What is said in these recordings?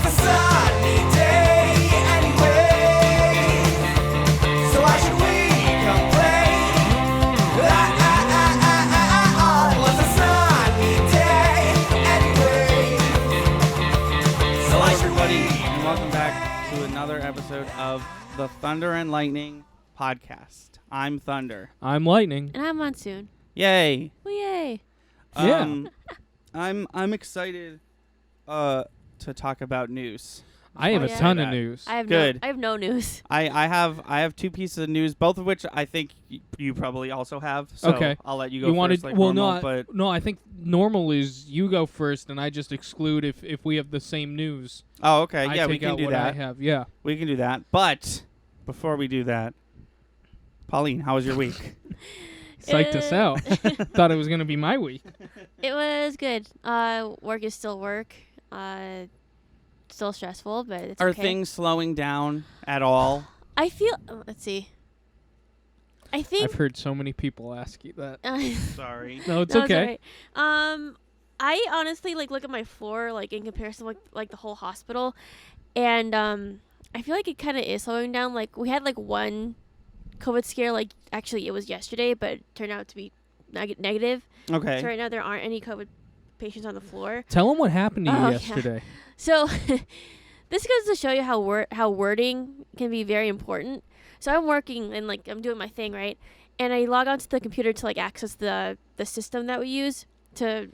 was a sunny day anyway. So why should we complain? It was a sunny day anyway. So why should Everybody, we and welcome back to another episode of the Thunder and Lightning podcast. I'm Thunder. I'm Lightning. And I'm Monsoon. Yay! Well, yay. Yeah. I'm excited to talk about news. I have Oh, a yeah. ton That. of news. I have Good. I have no news. I have two pieces of news, both of which I think you probably also have. So Okay. I'll let you go You first. wanted Like well, normal, no, but no. I think normal is you go first, and I just exclude if we have the same news. oh, okay, I yeah, we take can out do what I that. have. Yeah. We can do that. But before we do that, Pauline, how was your week? Psyched us out. Thought it was gonna be my week. It was good. Work is still work. Still stressful, but it's Are okay. things slowing down at all? I feel. Let's see. I think. I've heard so many people ask you that. Sorry. No, it's No, okay. alright. I honestly look at my floor in comparison with the whole hospital, and I feel like it kind of is slowing down. Like we had one COVID scare. Actually, it was yesterday, but it turned out to be negative. Okay. So right now there aren't any COVID patients on the floor. Tell them what happened to you Oh, yeah. yesterday. So this goes to show you how wording can be very important. So I'm working and I'm doing my thing, right? And I log onto the computer to access the system that we use to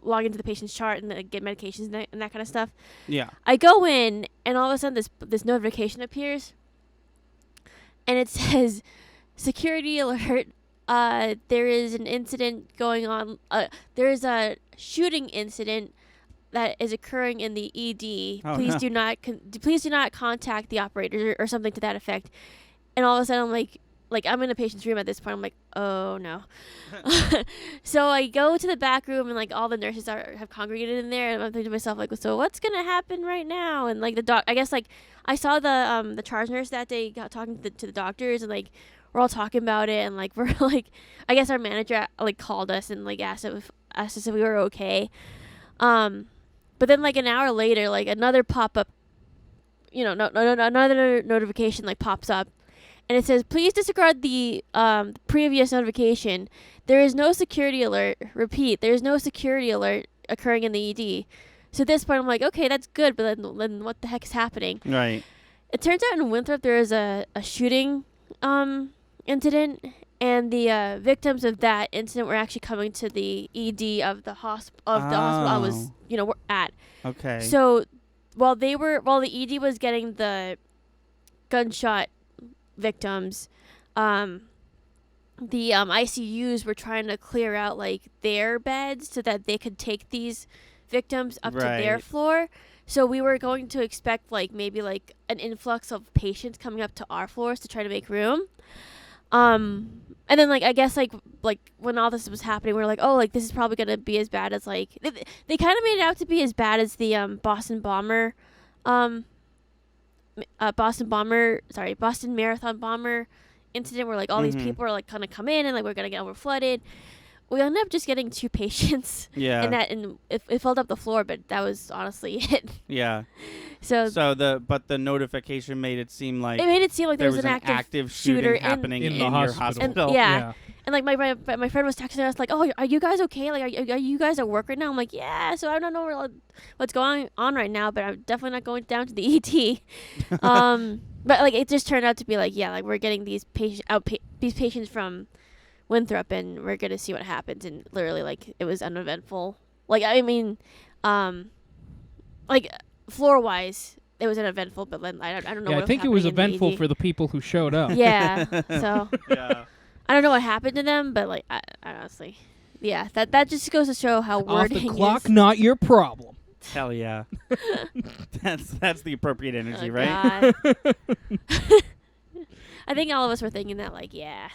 log into the patient's chart and get medications and that kind of stuff. Yeah. I go in and all of a sudden this notification appears, and it says, "Security alert! There is an incident going on. There is a shooting incident that is occurring in the ED. Oh, please no. do not contact the operator," or something to that effect. And all of a sudden, I'm I'm in a patient's room at this point. I'm like, oh no. So I go to the back room, and all the nurses have congregated in there, and I'm thinking to myself so what's gonna happen right now? And the doc, I guess I saw the charge nurse that day talking to the doctors, and we're all talking about it, and we're I guess our manager called us and asked us if we were okay. But then an hour later, another pop up, another notification pops up, and it says, "Please disregard the previous notification. There is no security alert. Repeat, there is no security alert occurring in the ED." So at this point, I'm like, okay, that's good, but then what the heck is happening? Right. It turns out in Winthrop there is a shooting incident, and the victims of that incident were actually coming to the ED of the hospital I was at. Okay. So while the ED was getting the gunshot victims, the ICUs were trying to clear out their beds so that they could take these victims up to their Right. floor. So we were going to expect maybe an influx of patients coming up to our floors to try to make room. And then I guess when all this was happening, we were this is probably gonna be as bad as they kind of made it out to be as bad as the Boston Marathon bomber incident, where all these Mhm. people were kind of come in and we're gonna get over flooded. We ended up just getting 2 patients, Yeah. and it filled up the floor, but that was honestly it. Yeah. So But the notification made it seem like it made it seem like there there was an active shooter shooter happening in in the your hospital. hospital. And, yeah. And my friend was texting us "Oh, are you guys okay? Are you guys at work right now?" I'm like, "Yeah." So I don't know what's going on right now, but I'm definitely not going down to the ED. But it just turned out to be we're getting these patients from Winthrop, and we're gonna see what happens. And literally it was uneventful. Floor wise, it was uneventful, but then I don't know. Yeah, what I think it was happening in the eventful ED. for the people who showed up. Yeah. So. Yeah. I don't know what happened to them, but I honestly, yeah, that just goes to show how Off wording the clock, is. not your problem. Hell yeah. That's the appropriate energy, Oh, right? God. I think all of us were thinking that, yeah.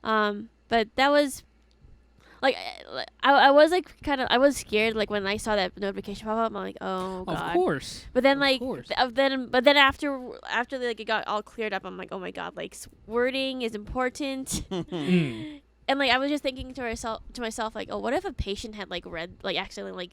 But that was, I was I was scared when I saw that notification pop up. I'm like, oh God. Of course. But then Of course. but then after it got all cleared up, I'm like, oh my God, wording is important. And I was just thinking to myself, oh, what if a patient had read accidentally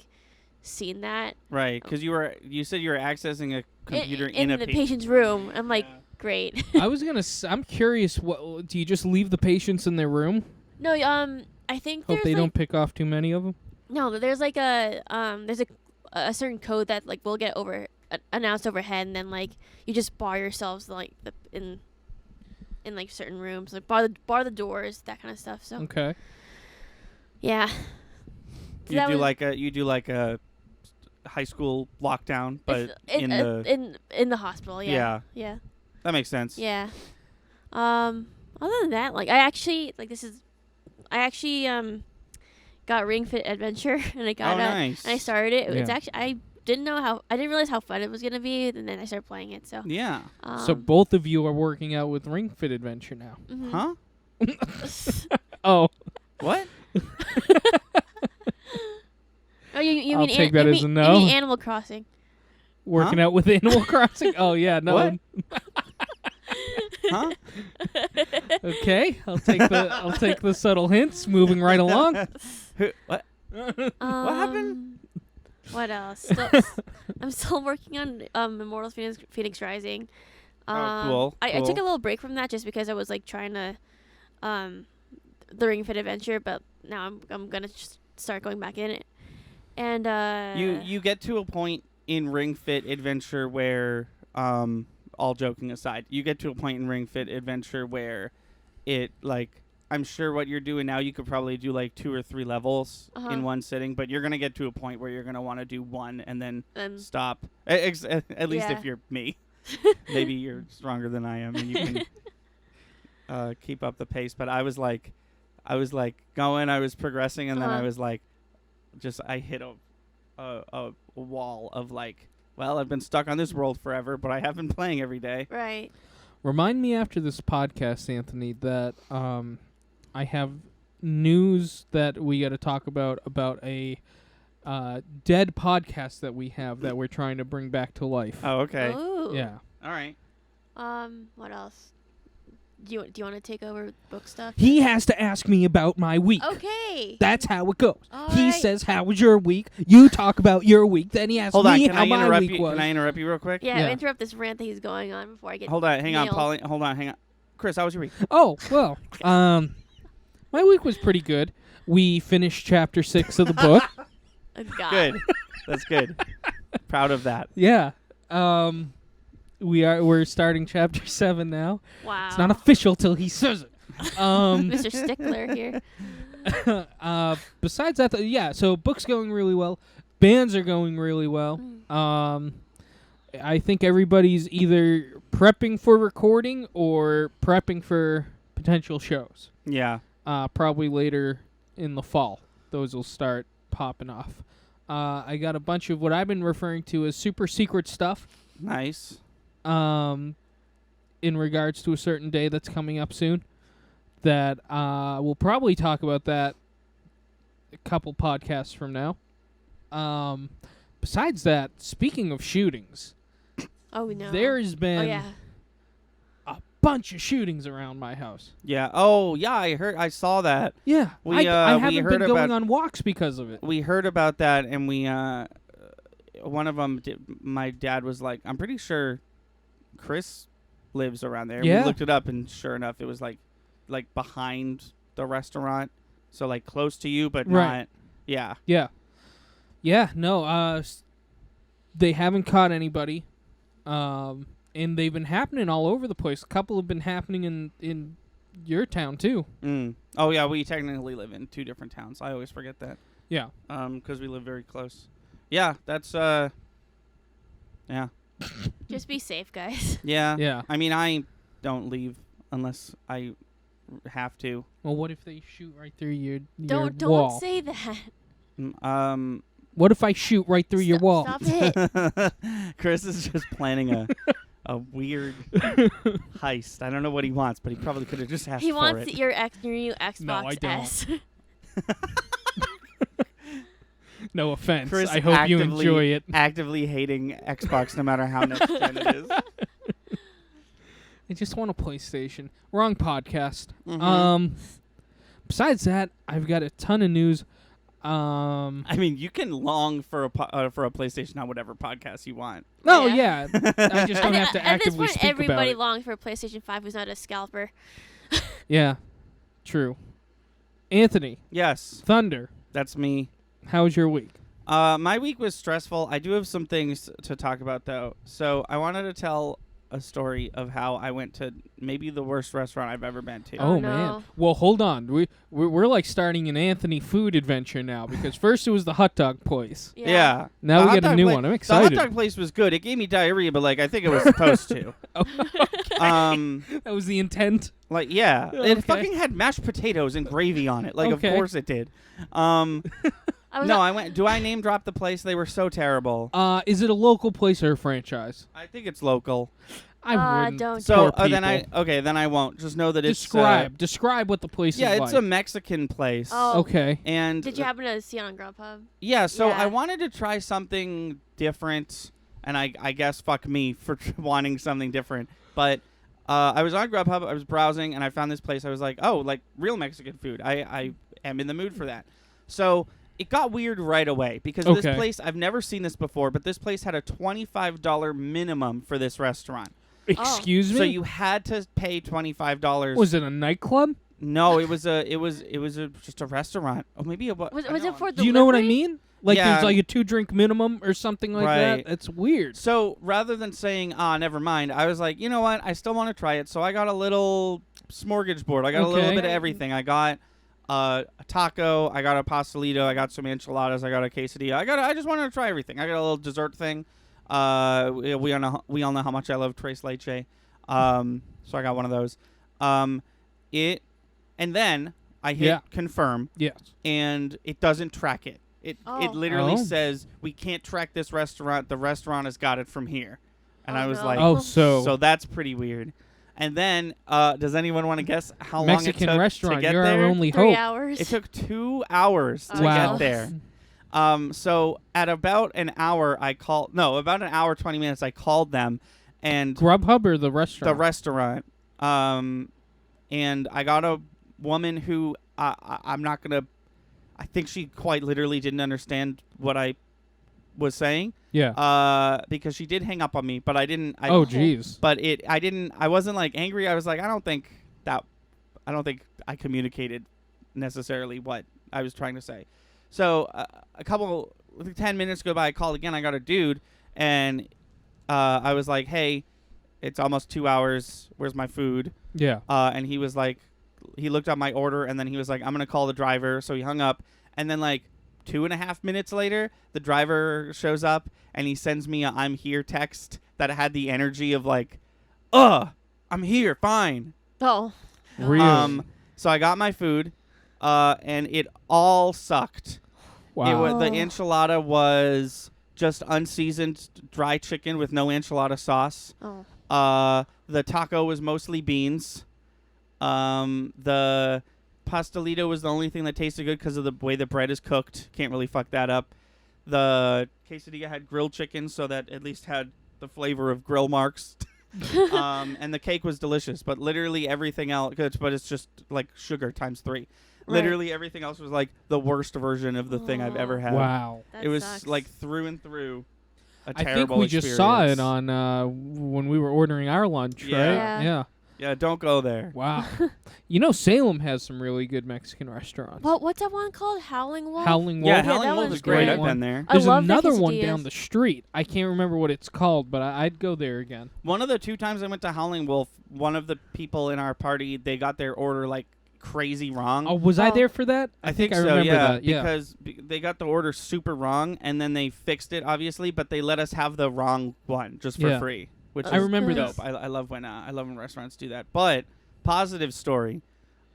seen that. Right, because you said you were accessing a computer in a the patient's room. I'm like, great. I was gonna. I'm curious. What do you just leave the patients in their room? No, I think Hope there's they like, don't pick off too many of them. no, there's like there's a certain code that like will get announced overhead, and then like you just bar yourselves like in like certain rooms, like bar the doors, that kind of stuff. So Okay. yeah. So You that do was- like a high school lockdown, but in the hospital. Yeah. Yeah. that makes sense. Yeah. Other than that, like I actually got Ring Fit Adventure, and I got Oh, nice. and I started it. It's Yeah. actually I didn't realize how fun it was gonna be, and then I started playing it. So Yeah. So both of you are working out with Ring Fit Adventure now. mhm. Huh? Oh, What? Oh, you I'll mean take that you as a mean- no. You mean Animal Crossing? working Huh? out with Animal Crossing. Oh yeah, no. What? Huh? Okay, I'll take the subtle hints. Moving right along. What? What happened? What else? I'm still working on Immortals Phoenix Rising. Cool, I took cool. a little break from that just because I was like trying to the Ring Fit Adventure, but now I'm gonna just start going back in it. And You get to a point in Ring Fit Adventure where all joking aside, you get to a point in Ring Fit Adventure where it like I'm sure what you're doing now you could probably do like 2 or 3 levels in one sitting, but you're going to get to a point where you're going to want to do one and then stop. At least Yeah. if you're me. Maybe you're stronger than I am and you can keep up the pace, but I was like going, I was progressing, and then I was like I hit a wall of like, well, I've been stuck on this world forever, but I have been playing every day. right. Remind me after this podcast, Anthony, that I have news that we got to talk about a dead podcast that we have that we're trying to bring back to life. Oh, okay. Ooh. Yeah. All right. What else? Do you want to take over book stuff? He has to ask me about my week. Okay. That's how it goes. All He right. says, "How was your week?" You talk about your week. Then he asks Hold on. me Can how I my interrupt week you? was. Can I interrupt you real quick? Yeah, Yeah. interrupt this rant that he's going on before I get. Hold on. Hang on, nailed. Pauline. Hold on. Hang on. Chris, how was your week? Oh, well, my week was pretty good. We finished chapter 6 of the book. Oh, God. Good. That's good. Proud of that. Yeah. We're starting chapter 7 now. Wow. It's not official till he says it. Mr. Stickler here. Besides that, yeah, so book's going really well. Bands are going really well. I think everybody's either prepping for recording or prepping for potential shows. Yeah. Probably later in the fall. Those will start popping off. I got a bunch of what I've been referring to as super secret stuff. Nice. In regards to a certain day that's coming up soon. That we'll probably talk about that a couple podcasts from now. Besides that, speaking of shootings, Oh no. there's been Oh yeah. a bunch of shootings around my house. Yeah. Oh, yeah. I saw that. Yeah, We, I we haven't heard been going about- on walks because of it. We heard about that, and we one of them. My dad was like, "I'm pretty sure Chris lives around there." Yeah. We looked it up, and sure enough, it was like behind the restaurant, so like close to you, but Right. not. Yeah. Yeah, no, they haven't caught anybody, and they've been happening all over the place. A couple have been happening in your town too. Oh yeah, we technically live in 2 different towns. I always forget that. Yeah. Because we live very close. Yeah, that's yeah. Just be safe, guys. Yeah. Yeah. I mean, I don't leave unless I have to. Well, what if they shoot right through your Don't wall? say that. What if I shoot right through your wall? Stop it. Chris is just planning a weird heist. I don't know what he wants, but he probably could have just asked He for wants it. your new Xbox No, I don't. S. No offense. Chris I hope you actively- enjoy it. Actively hating Xbox no matter how next gen it is. I just want a PlayStation. Wrong podcast. Mhm. Besides that, I've got a ton of news. I mean, you can long for a PlayStation on whatever podcast you want. No, Yeah. yeah. I just don't have to At this actively point, speak about everybody it. longs for a PlayStation 5 who's not a scalper. Yeah, true. Anthony, Yes, Thunder, that's me. how was your week? My week was stressful. I do have some things to talk about, though. So I wanted to tell a story of how I went to maybe the worst restaurant I've ever been to. Oh, man. no. Well, hold on. We're like starting an Anthony food adventure now because first it was the hot dog place. Yeah. Now The we hot get a dog new pla- one. I'm The excited. hot dog place was good. It gave me diarrhea, but like I think it was supposed to. That was the intent. Like yeah, Okay. it fucking had mashed potatoes and gravy on it. Like Okay. of course it did. I went. Do I name drop the place? They were so terrible. Is it a local place or a franchise? I think it's local. I wouldn't. don't. So Poor then people. then I won't. Just know that it's Describe what the place yeah, is it's like. a Mexican place. Oh. Okay. And Did you happen to see it on Grubhub? yeah, so Yeah. I wanted to try something different, and I guess fuck me for wanting something different. But I was on Grubhub, I was browsing, and I found this place. I was like, oh, like real Mexican food. I am in the mood for that. So it got weird right away because this Okay. place, I've never seen this before, but this place had a $25 minimum for this restaurant. Excuse me. So you had to pay $25. Was it a nightclub? No, it was just a restaurant. Oh, maybe it was. Was it for Do you know what I delivery? mean? Like Yeah. there's like a 2-drink minimum or something like Right. that. That's weird. So rather than saying, never mind, I was like, you know what? I still want to try it. So I got a little smorgasbord. I got a little Okay. bit of everything. I got a taco. I got a pastelito. I got some enchiladas. I got a quesadilla. I just wanted to try everything. I got a little dessert thing. We all know how much I love tres leche. So I got one of those. And then I hit confirm, Yes. and it doesn't track it. It Oh. literally Oh. says we can't track this restaurant. The restaurant has got it from here, and Oh, I was no. like, Oh, so that's pretty weird. And then, does anyone want to guess how Mexican long it took restaurant. to get You're there? our only 3 hope. hours. It took 2 hours to Wow. get there. So at about an hour, about an hour 20 minutes, I called them, and Grubhub or the restaurant? the restaurant. And I got a woman who I'm not gonna. I think she quite literally didn't understand what I was saying. Yeah. Because she did hang up on me, but I didn't. Oh, jeez. But I didn't. I wasn't like angry. I was like, I don't think I communicated necessarily what I was trying to say. So a couple 10 minutes go by. I called again. I got a dude, and I was like, hey, it's almost 2 hours. Where's my food? Yeah. And he was like, he looked up my order, and then he was like, I'm going to call the driver. So he hung up. And then like 2.5 minutes later, the driver shows up, and he sends me a I'm here text that had the energy of like, I'm here, fine. Oh. Really? So I got my food, and it all sucked. Wow. The enchilada was just unseasoned dry chicken with no enchilada sauce. Oh. The taco was mostly beans. The pastelito was the only thing that tasted good because of the way the bread is cooked. Can't really fuck that up. The quesadilla had grilled chicken, so that at least had the flavor of grill marks. And the cake was delicious, but literally everything else, but it's just like sugar times 3. Literally everything else was like the worst version of the thing I've ever had. Wow. That It was sucks. like through and through a I think terrible we just saw it experience. on when we were ordering our lunch, Yeah. right? Yeah. Yeah. Yeah, don't go there. Wow. You know, Salem has some really good Mexican restaurants. What's that one called? Howling Wolf? Howling Wolf. Yeah, Yeah, Howling that Wolf one's is great. great. I've been there. I There's love the another one down quesadillas. the street. I can't remember what it's called, but I'd go there again. One of the 2 times I went to Howling Wolf, one of the people in our party, they got their order like crazy wrong. Oh, was I Oh. there for that? I think I so, remember yeah, that. Yeah. because they got the order super wrong, and then they fixed it, obviously, but they let us have the wrong one just for Yeah. free, which I is remember dope. that. I love when restaurants do that. But positive story.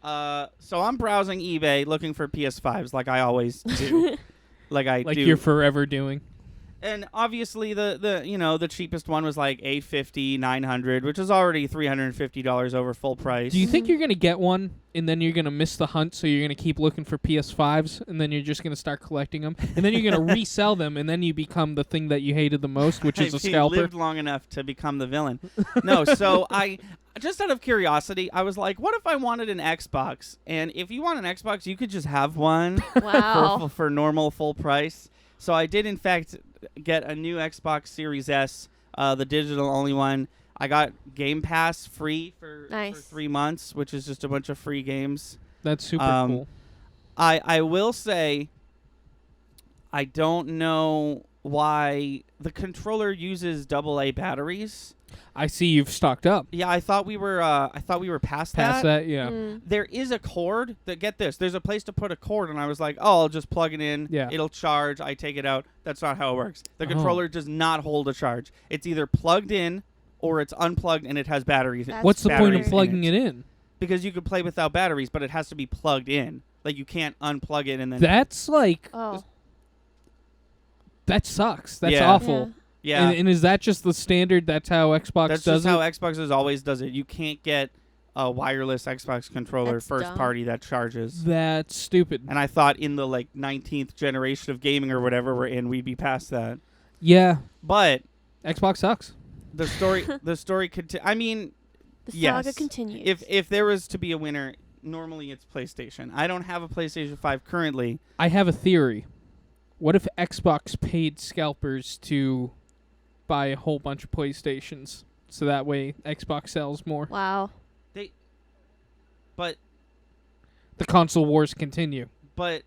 So I'm browsing eBay looking for PS5s like I always do. Like Like you're forever doing. And obviously the cheapest one was like $850, $900, which is already $350 over full price. Do you think you're going to get one and then you're going to miss the hunt, so you're going to keep looking for PS5s and then you're just going to start collecting them and then you're going to resell them and then you become the thing that you hated the most, which is a scalper? lived long enough to become the villain. No, so I just out of curiosity, I was like, what if I wanted an Xbox? And if you want an Xbox, you could just have one Wow. for normal full price. So I did, in fact, get a new Xbox Series S, the digital only one. I got Game Pass free for 3 months, which is just a bunch of free games. That's super cool. I will say, I don't know why the controller uses AA batteries. I see you've stocked up. Yeah, I thought we were past Past that, yeah. There is a cord that, get this, there's a place to put a cord, and I was like, oh, I'll just plug it in. Yeah. It'll charge. I take it out. That's not how it works. The controller does not hold a charge. It's either plugged in or it's unplugged and it has batteries. What's the point of batteries plugging in it in? Because you could play without batteries, but it has to be plugged in. Like, you can't unplug it and then... That's like... Oh. That sucks. That's Yeah. awful. Yeah. And is that just the standard? That's how Xbox That's does just it? how Xbox always does it. You can't get a wireless Xbox controller That's first dumb. party that charges. That's stupid. And I thought in the 19th generation of gaming or whatever we're in, we'd be past that. Yeah. But Xbox sucks. the story I mean, The yes. saga continues. If there was to be a winner, normally it's PlayStation. I don't have a PlayStation 5 currently. I have a theory. What if Xbox paid scalpers to buy a whole bunch of PlayStations so that way Xbox sells more? Wow. But The console wars continue. that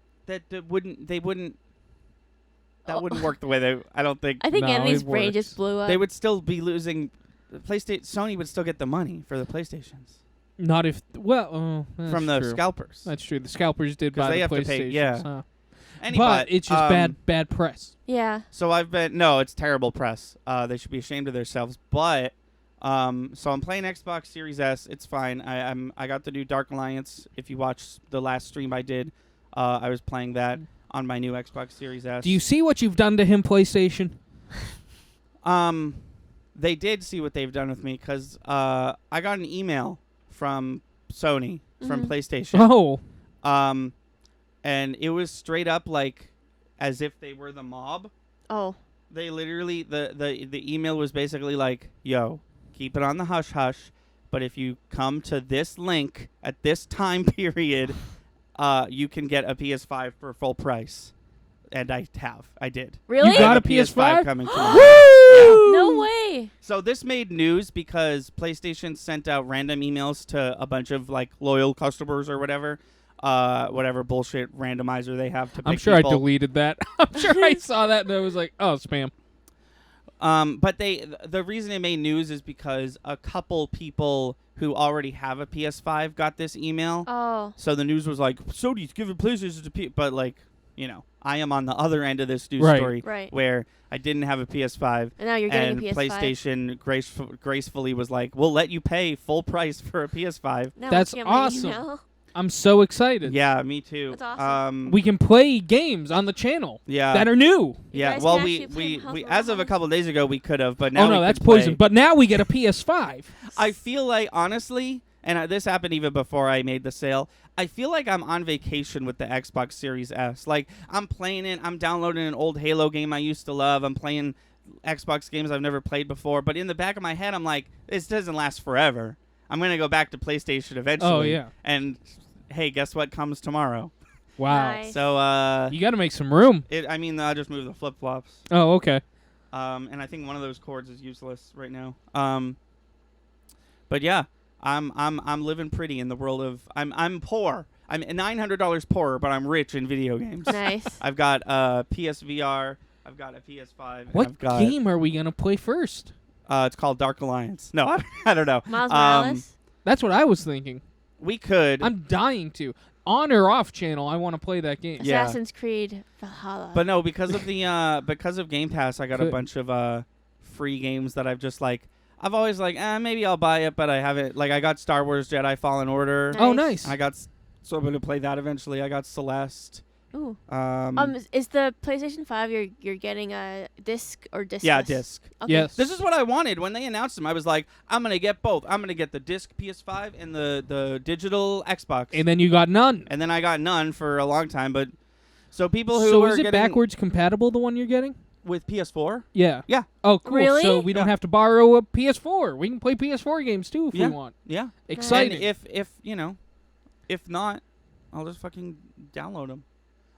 wouldn't work the way I don't think. I think No, Anthony's it brain works. just blew up. They would still be losing. Sony would still get the money for the PlayStations Not if... Well, that's from the true. scalpers. That's true. The scalpers did 'Cause buy they the have to PlayStations. pay- yeah. Huh. Anyway, But it's just bad press. Yeah. So it's terrible press. They should be ashamed of themselves. But so I'm playing Xbox Series S. It's fine. I got the new Dark Alliance. If you watch the last stream I did, I was playing that on my new Xbox Series S. Do you see what you've done to him, PlayStation? They did see what they've done with me because I got an email from Sony from PlayStation. Oh. And it was straight up like as if they were the mob. Oh. They literally the email was basically like, yo, keep it on the hush hush, but if you come to this link at this time period, you can get a PS5 for full price. And I did. Really? You got I a have PS5? coming tomorrow. No way. So this made news because PlayStation sent out random emails to a bunch of loyal customers or whatever bullshit randomizer they have to pick I'm sure people. I deleted that. I'm sure I saw that and I was like, oh, spam. But the reason it made news is because a couple people who already have a PS5 got this email. Oh. So the news was like, Sony's giving PlayStation to people. But I am on the other end of this news Right. story Right. where I didn't have a PS5. And now you're getting And a PS5. PlayStation gracefully was like, we'll let you pay full price for a PS5. Now That's looking at my awesome. email. I'm so excited. Yeah, me too. That's awesome. We can play games on the channel Yeah. that are new. Yeah, guys well, can we, actually play we Hustle as of a Hustle. couple of days ago, we could have, but now Oh, no, we that's could play. poison. But now we get a PS5. I feel like, honestly, and this happened even before I made the sale, I feel like I'm on vacation with the Xbox Series S. Like, I'm playing it, I'm downloading an old Halo game I used to love, I'm playing Xbox games I've never played before, but in the back of my head, I'm like, this doesn't last forever. I'm going to go back to PlayStation eventually. Oh, yeah. And, hey, guess what comes tomorrow? Wow. Nice. So, You got to make some room. I'll just move the flip-flops. Oh, okay. And I think one of those cords is useless right now. But yeah, I'm living pretty in the world of I'm poor. I'm $900 poorer, but I'm rich in video games. Nice. I've got PSVR. I've got a PS5. and What I've got, game are we going to play first? It's called Dark Alliance. No, I don't know. Miles Morales. That's what I was thinking. We could. I'm dying to. On or off channel, I want to play that game. Yeah. Assassin's Creed Valhalla. But no, because of the because of Game Pass, I got a Good. bunch of free games that I've just I've always maybe I'll buy it, but I haven't. I got Star Wars Jedi Fallen Order. Oh, Nice. nice. So I'm going to play that eventually. I got Celeste. Ooh. Um, Is the PlayStation 5 you're getting a disc or disc? yeah, disc. Okay. Yes. This is what I wanted when they announced them. I was like, I'm gonna get both. I'm gonna get the disc PS5 and the digital Xbox. And then you got none. And then I got none for a long time. But so people who So are is it getting backwards compatible, the one you're getting? with PS4. Yeah. Yeah. Oh, cool. Really? So we don't Yeah. have to borrow a PS4. We can play PS4 games too if Yeah. we want. Yeah. Exciting. And if you know, if not, I'll just fucking download them.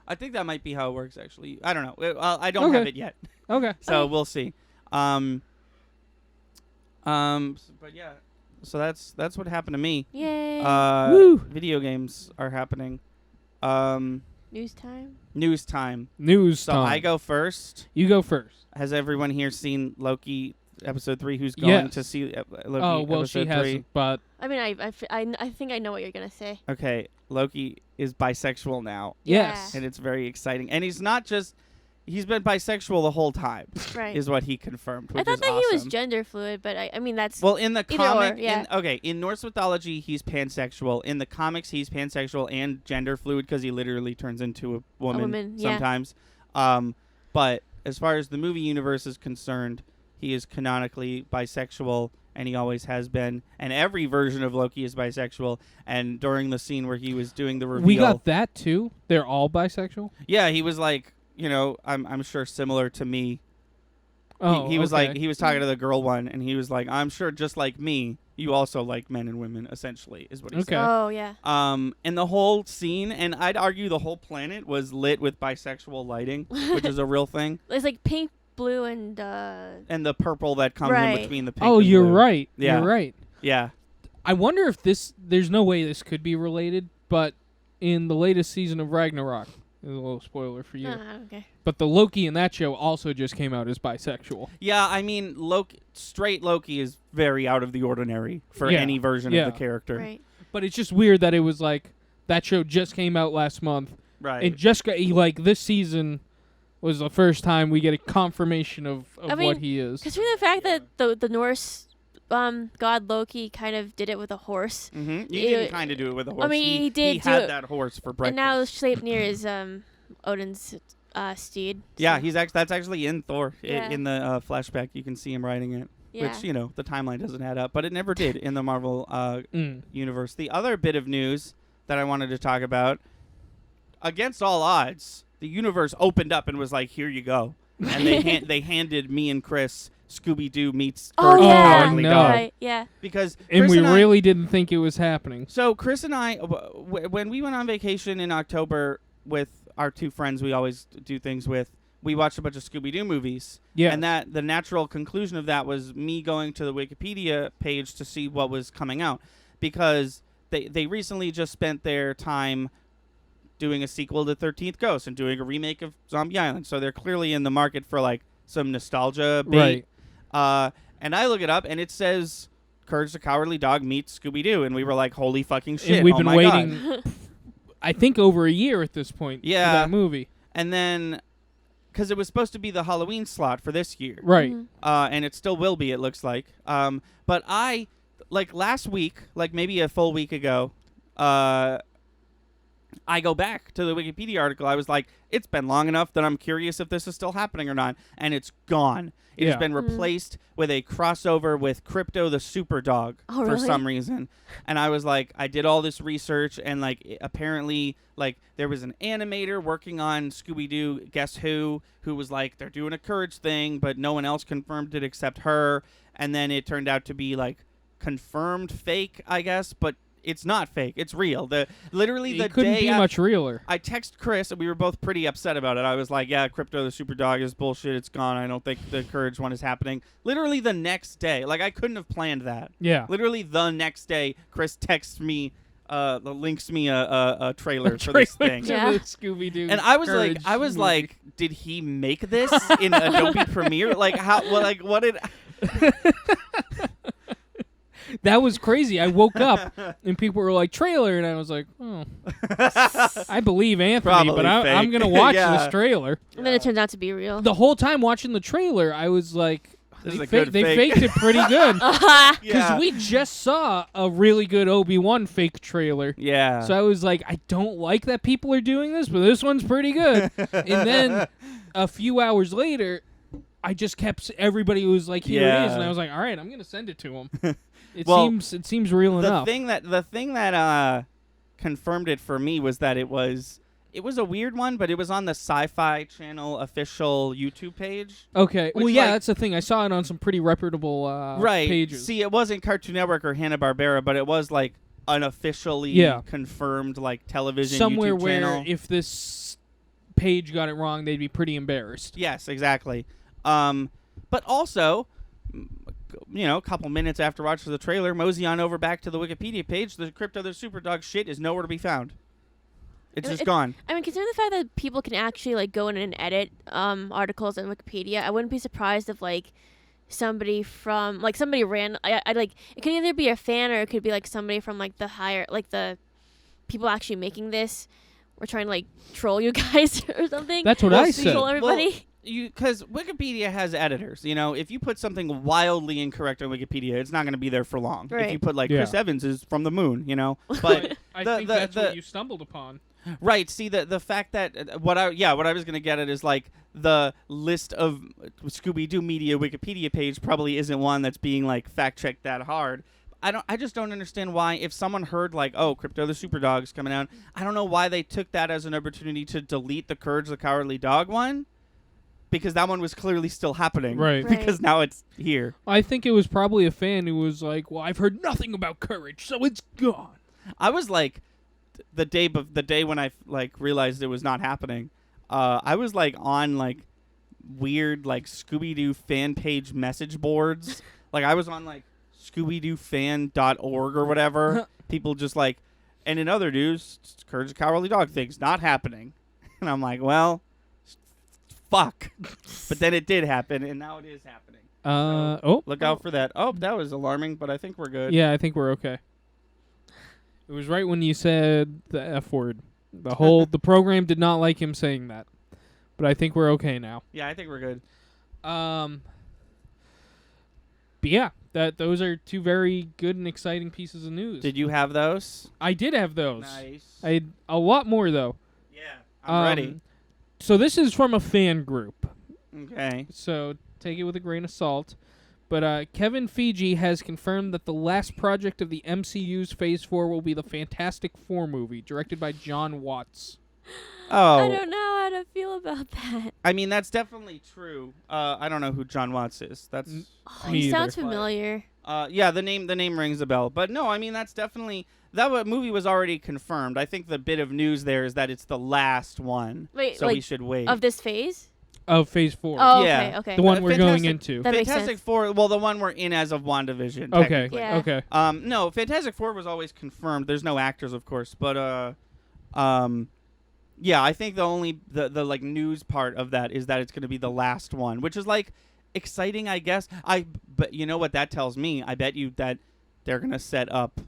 I think that might be how it works. Actually, I don't know. I don't have Okay. it yet, Okay. so we'll see. But yeah, so that's what happened to me. Yay. Woo. Video games are happening. News time. News time. News So time. I go first. You go first. Has everyone here seen Loki episode 3? Who's going to Yes. see Loki Oh, well, she episode 3? hasn't, but I mean, I think I know what you're gonna say. Okay, Loki is bisexual now, yes. and it's very exciting. And he's not just he's been bisexual the whole time, Right. is what he confirmed, I which thought is that awesome. he was gender fluid, but I mean that's Well, in the Either or, comic, yeah. in Norse mythology, he's pansexual. In the comics, he's pansexual and gender fluid because he literally turns into a woman, yeah. sometimes. But as far as the movie universe is concerned, he is canonically bisexual, and he always has been. And every version of Loki is bisexual. And during the scene where he was doing the reveal, We got that too. They're all bisexual. yeah, he was like, you know, I'm sure similar to me. Oh, he was okay. like, he was talking to the girl one, and he was like, I'm sure just like me, you also like men and women, essentially, is what he Okay. said. Oh yeah. And the whole scene, and I'd argue the whole planet was lit with bisexual lighting, which is a real thing. It's like pink, blue, and And the purple that comes in Right. between the pink Oh, and you're blue. right. Yeah. You're right. Yeah. I wonder if there's no way this could be related, but in the latest season of Ragnarok, there's a little spoiler for you, okay. but the Loki in that show also just came out as bisexual. Yeah, I mean, straight Loki is very out of the ordinary for Yeah. any version Yeah. of the character. Right. But it's just weird that it was like that show just came out last month, Right. and just got like this season was the first time we get a confirmation of I mean, what he is. Considering the fact that the Norse god Loki kind of did it with a horse, You Ew. didn't kind of do it with a horse. mean, he did He do had it. that horse for breakfast. and now Sleipnir is Odin's steed. yeah, so- that's actually in Thor. Yeah. In the flashback, you can see him riding it. yeah. Which, you know, the timeline doesn't add up, but it never did in the Marvel universe. The other bit of news that I wanted to talk about, against all odds, the universe opened up and was like, "Here you go," and they handed me and Chris Scooby-Doo meets Oh Courage the yeah. Cowardly no. Dog. Right. Yeah. Because And Chris we and I- really didn't think it was happening. So Chris and I, when we went on vacation in October with our two friends, we always do things with. We watched a bunch of Scooby-Doo movies. Yeah. And that the natural conclusion of that was me going to the Wikipedia page to see what was coming out, because they recently just spent their time doing a sequel to 13th Ghost and doing a remake of Zombie Island. So they're clearly in the market for like some nostalgia bait. Right. And I look it up and it says Courage the Cowardly Dog meets Scooby-Doo, and we were like, holy fucking shit. And we've oh been my waiting, God. I think, over a year at this point Yeah. for that movie. And then, because it was supposed to be the Halloween slot for this year. Right. Mhm. And it still will be, it looks like. But I, like last week, like maybe a full week ago, I go back to the Wikipedia article. I was like, it's been long enough that I'm curious if this is still happening or not. And it's gone. It has Yeah. been replaced with a crossover with Crypto the Super Dog Oh, for really? some reason. And I was like, I did all this research, and like apparently like there was an animator working on Scooby-Doo Guess Who was like, they're doing a Courage thing, but no one else confirmed it except her. And then it turned out to be like confirmed fake, I guess, but it's not fake. It's real. Literally the It couldn't day be much realer. I text Chris, and we were both pretty upset about it. I was like, yeah, Crypto the Super Dog is bullshit. It's gone. I don't think the Courage one is happening. Literally the next day. Like, I couldn't have planned that. Yeah. Literally the next day, Chris texts me, links me a trailer for this thing. Yeah. Scooby-Doo. And I was Courage movie. like, did he make this in Adobe Premiere? Like, how, well, like, what did... That was crazy. I woke up and people were like, trailer, and I was like, oh. I believe Anthony, Probably but I'm fake. going to watch Yeah. this trailer. And then it turns out to be real. The whole time watching the trailer, I was like, This is a They good fake. faked it pretty good. Uh-huh. Because we just saw a really good Obi-Wan fake trailer. Yeah. So I was like, I don't like that people are doing this, but this one's pretty good. And then a few hours later, I just kept everybody was like, here it is, and I was like, all right, I'm gonna send it to him. It seems real enough. The thing that confirmed it for me was that it was a weird one, but it was on the Sci-Fi Channel official YouTube page. Okay. Which, Well, yeah, like- that's the thing. I saw it on some pretty reputable Right. pages. See, it wasn't Cartoon Network or Hanna-Barbera, but it was like an officially confirmed like television somewhere YouTube where channel. if this page got it wrong, they'd be pretty embarrassed. Yes, exactly. But also, a couple minutes after watching the trailer, mosey on over back to the Wikipedia page. The Crypto the Superdog shit is nowhere to be found. It's just gone. I mean, considering the fact that people can actually like go in and edit articles on Wikipedia, I wouldn't be surprised if like somebody ran. I like it could either be a fan or it could be like somebody from like the people actually making this. We're trying to like troll you guys or something. That's what Well, I see, said. Troll everybody. Because Wikipedia has editors. If you put something wildly incorrect on Wikipedia, it's not going to be there for long. If Right. you put like Yeah. Chris Evans is from the moon, But I the- think the- that's the- what you stumbled upon. right. See the fact that what I was going to get at is like the list of Scooby-Doo media Wikipedia page probably isn't one that's being like fact checked that hard. I just don't understand why if someone heard like, oh, Crypto the Superdog's coming out, I don't know why they took that as an opportunity to delete the Courage the Cowardly Dog one. Because that one was clearly still happening. Right. Because now it's here. I think it was probably a fan who was like, well, I've heard nothing about Courage, so it's gone. I was like, the day when I like realized it was not happening, I was like on like weird like Scooby-Doo fan page message boards. Like I was on like ScoobyDooFan.org or whatever. People just like, and in other news, Courage the Cowardly Dog thing's not happening. And I'm like, well, fuck. But then it did happen, and now it is happening. Look out for that. Oh, that was alarming, but I think we're good. Yeah, I think we're okay. It was right when you said the F word. The program did not like him saying that. But I think we're okay now. Yeah, I think we're good. But yeah, those are two very good and exciting pieces of news. Did you have those? I did have those. Nice. I had a lot more though. Yeah, I'm ready. So this is from a fan group. Okay. So take it with a grain of salt. But Kevin Feige has confirmed that the last project of the MCU's Phase 4 will be the Fantastic Four movie, directed by John Watts. Oh, I don't know how to feel about that. I mean, that's definitely true. I don't know who John Watts is. That's Me He either. sounds familiar. yeah, the name rings a bell. But no, I mean that's definitely movie was already confirmed. I think the bit of news there is that it's the last one. Wait, so like, we should wait. Of this phase? Of Phase 4. Oh, Yeah. okay. The one we're going Fantastic- into. That makes Fantastic sense. Four. Well, the one we're in as of WandaVision. Okay. technically. Yeah. Okay. No, Fantastic Four was always confirmed. There's no actors, of course, but yeah, I think the only the like news part of that is that it's going to be the last one, which is like exciting, I guess. But you know what that tells me? I bet you that they're going to set up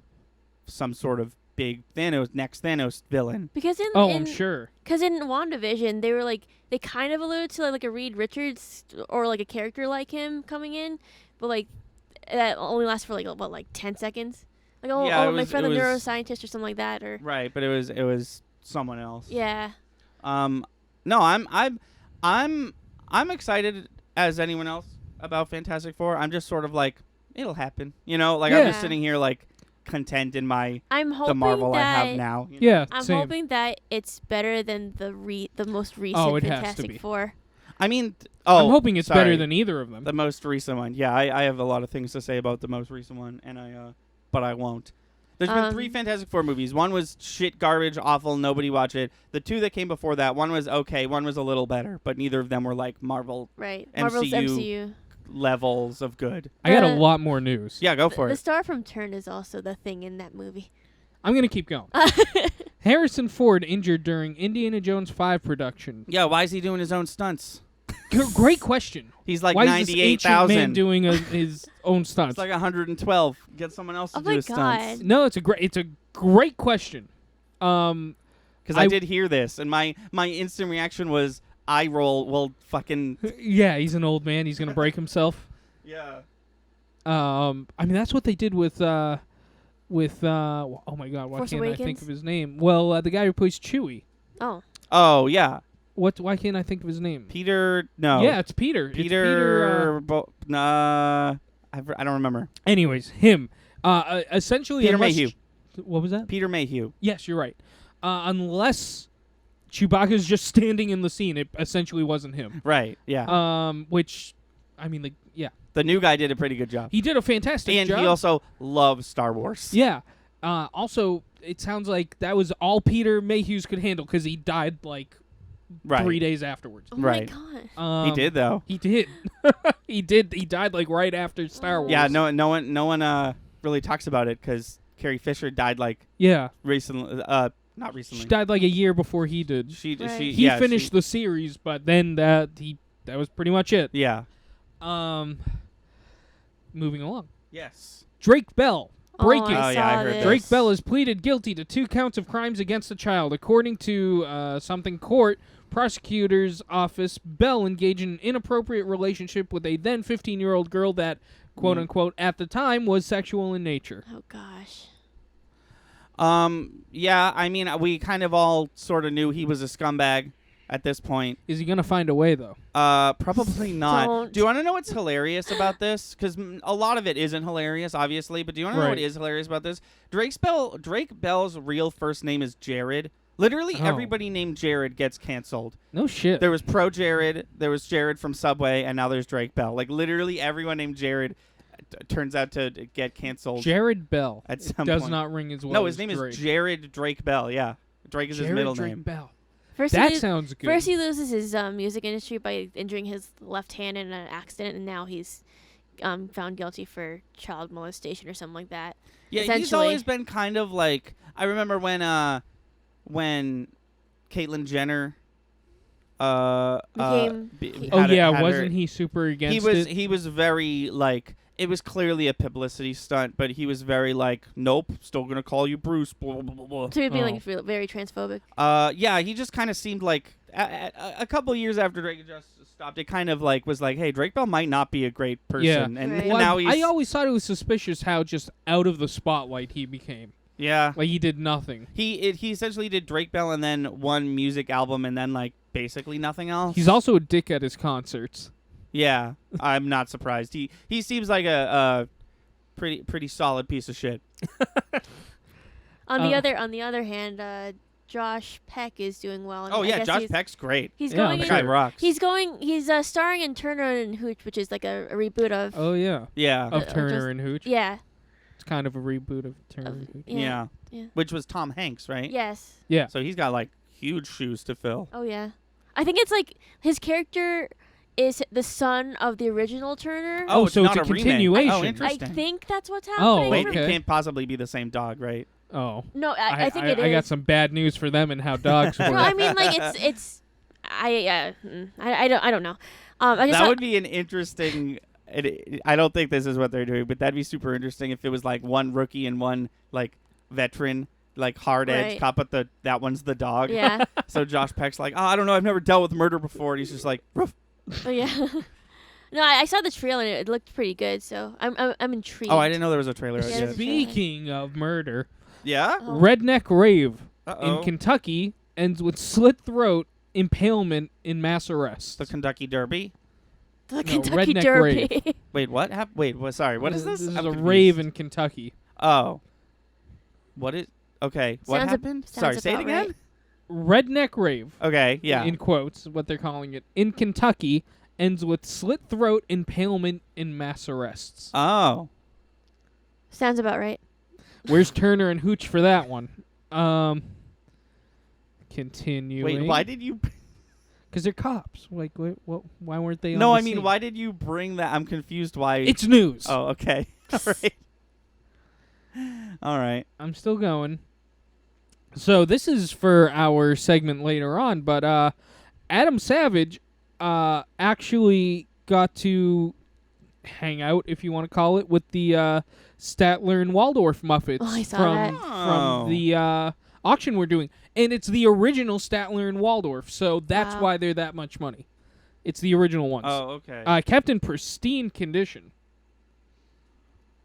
some sort of big next Thanos villain. Because I'm sure. Because in WandaVision, they were like they kind of alluded to like a Reed Richards or like a character like him coming in, but like that only lasts for like 10 seconds. Like Yeah, it my was- friend it the was- neuroscientist or something like that, or Right, but it was someone else. yeah. No, I'm excited as anyone else about Fantastic Four. I'm just sort of like it'll happen, I'm Yeah. just sitting here like content in my I'm hoping the Marvel that I have now. Yeah, I'm same. hoping that it's better than the most recent Oh, it has to Fantastic be. Four. I mean, I'm hoping it's better sorry. than either of them. The most recent one. Yeah, I have a lot of things to say about the most recent one, and but I won't. There's been 3 Fantastic Four movies. One was shit, garbage, awful, nobody watched it. The 2 that came before that, one was okay, one was a little better, but neither of them were like Marvel Right. MCU. Marvel's MCU. levels of good. I got a The- lot more news. Yeah, go for The it. star from Turn is also the thing in that movie. I'm going to keep going. Harrison Ford injured during Indiana Jones 5 production. Yeah, why is he doing his own stunts? Great question. He's like Why is this ancient man 98,000. doing his own stunts? It's like 112. Get someone else to Oh do my his stunts. God. No, it's a great question. Because I did hear this, and my instant reaction was eye roll. Well, fucking Yeah, he's an old man. He's gonna break himself. Yeah. I mean, that's what they did with oh my God, why Force can't I think Awakens? of his name? Well, the guy who plays Chewie. Oh. Oh yeah. Why can't I think of his name? Peter. No. Yeah, it's Peter. It's Peter. Nah. I don't remember. anyways, him. Essentially, Peter unless Mayhew. What was that? Peter Mayhew. Yes, you're right. Unless Chewbacca's just standing in the scene, it essentially wasn't him. Right. Yeah. Which, I mean, like, yeah, The new guy did a pretty good job. he did a fantastic And job. he also loves Star Wars. yeah. Also, it sounds like that was all Peter Mayhew's could handle because he died like Right. 3 days afterwards. Oh Right. my god. He did though. He did. He did. He died like right after Star Wars. Yeah. No one really talks about it because Carrie Fisher died like Yeah. recently. Not recently. She died like a year before he did. Right. He finished the series, but then that was pretty much it. Yeah. Moving along. Yes. Drake Bell. Breaking. Oh, Oh, I yeah, I saw heard this. that. Drake Bell has pleaded guilty to 2 counts of crimes against a child. According to something court, prosecutor's office, Bell engaged in an inappropriate relationship with a then 15-year-old girl that, quote-unquote, at the time was sexual in nature. Oh gosh. Yeah, I mean, we kind of all sort of knew he was a scumbag at this point. Is he going to find a way, though? Probably not. Don't. Do you want to know what's hilarious about this? Because a lot of it isn't hilarious, obviously, but do you want to know what Right. is hilarious about this? Drake Bell's real first name is Jared. Literally Oh. everybody named Jared gets canceled. No shit. There was Pro Jared, there was Jared from Subway, and now there's Drake Bell. Like, literally everyone named Jared turns out to get canceled Jared Bell. at some Does point. not ring as well No, his as name Drake. is Jared Drake Bell, yeah. Drake is Jared his middle Drake name. Bell. First That he, sounds good. first he loses his music industry by injuring his left hand in an accident, and now he's found guilty for child molestation or something like that. Yeah, he's essentially. always been kind of like, I remember when Caitlyn Jenner Became- Oh yeah, had wasn't her, he super against it? he was very like, it was clearly a publicity stunt, but he was very like, nope, still gonna call you Bruce, blah, blah, blah, blah. So he'd be Oh. like very transphobic. Yeah, he just kind of seemed like a couple years after Drake just stopped, it kind of like was like, hey, Drake Bell might not be a great person, Yeah. and Right. Well, now I he's always thought it was suspicious how just out of the spotlight he became. yeah. Like he did nothing. He essentially did Drake Bell and then one music album and then like basically nothing else. He's also a dick at his concerts. Yeah, I'm not surprised. He seems like a pretty solid piece of shit. On the other hand, Josh Peck is doing well. And Oh I yeah, guess Josh he's, Peck's great. He's Yeah, going. I'm The in- guy sure. rocks. He's starring in Turner and Hooch, which is like a reboot of. Oh yeah, yeah, of or Turner just- and Hooch. Yeah. It's kind of a reboot of Turner Of- and Hooch. yeah, Yeah. which was Tom Hanks, right? Yes. Yeah. So he's got like huge shoes to fill. Oh yeah. I think it's like his character is the son of the original Turner. Oh, it's so it's not a remake. continuation. Oh, I interesting. think that's what's Oh, happening. Wait, okay. it can't possibly be the same dog, right? Oh. No, I think it is. I got some bad news for them and how dogs work. No, I mean like it's. I don't know. I just That thought- would be an interesting. I don't think this is what they're doing, but that'd be super interesting if it was like one rookie and one like veteran, like hard edge Right. cop, but that one's the dog. Yeah. So Josh Peck's like, oh, I don't know, I've never dealt with murder before, and he's just like, Ruff. Oh yeah. No, I saw the trailer and it looked pretty good, so I'm intrigued. Oh, I didn't know there was a trailer. Yeah, yet. there's a- Speaking of murder, Yeah. Oh. Redneck Rave Uh-oh. in Kentucky ends with slit throat, impalement in mass arrest. The Kentucky Derby. The Kentucky Redneck Derby. Wait, what? Wait, what? Sorry, what is this? This is I'm a confused. rave in Kentucky. Oh. What is? Okay. What Sounds happened? sounds Sorry, say it about again. right. Redneck Rave, Okay. Yeah. in quotes, what they're calling it, in Kentucky ends with slit throat, impalement in mass arrests. Oh. Sounds about right. Where's Turner and Hooch for that one? Continuing. Wait, why did you? Because they're cops. Like, why weren't they? No, on I the mean, scene? why did you bring that? I'm confused. Why? It's news. Oh, okay. All right. All right. I'm still going. So this is for our segment later on, but Adam Savage actually got to hang out, if you want to call it, with the Statler and Waldorf Muppets Oh, I saw from that. Oh. the auction we're doing, and it's the original Statler and Waldorf, so that's Wow. why they're that much money. It's the original ones. Oh, okay. Kept in pristine condition.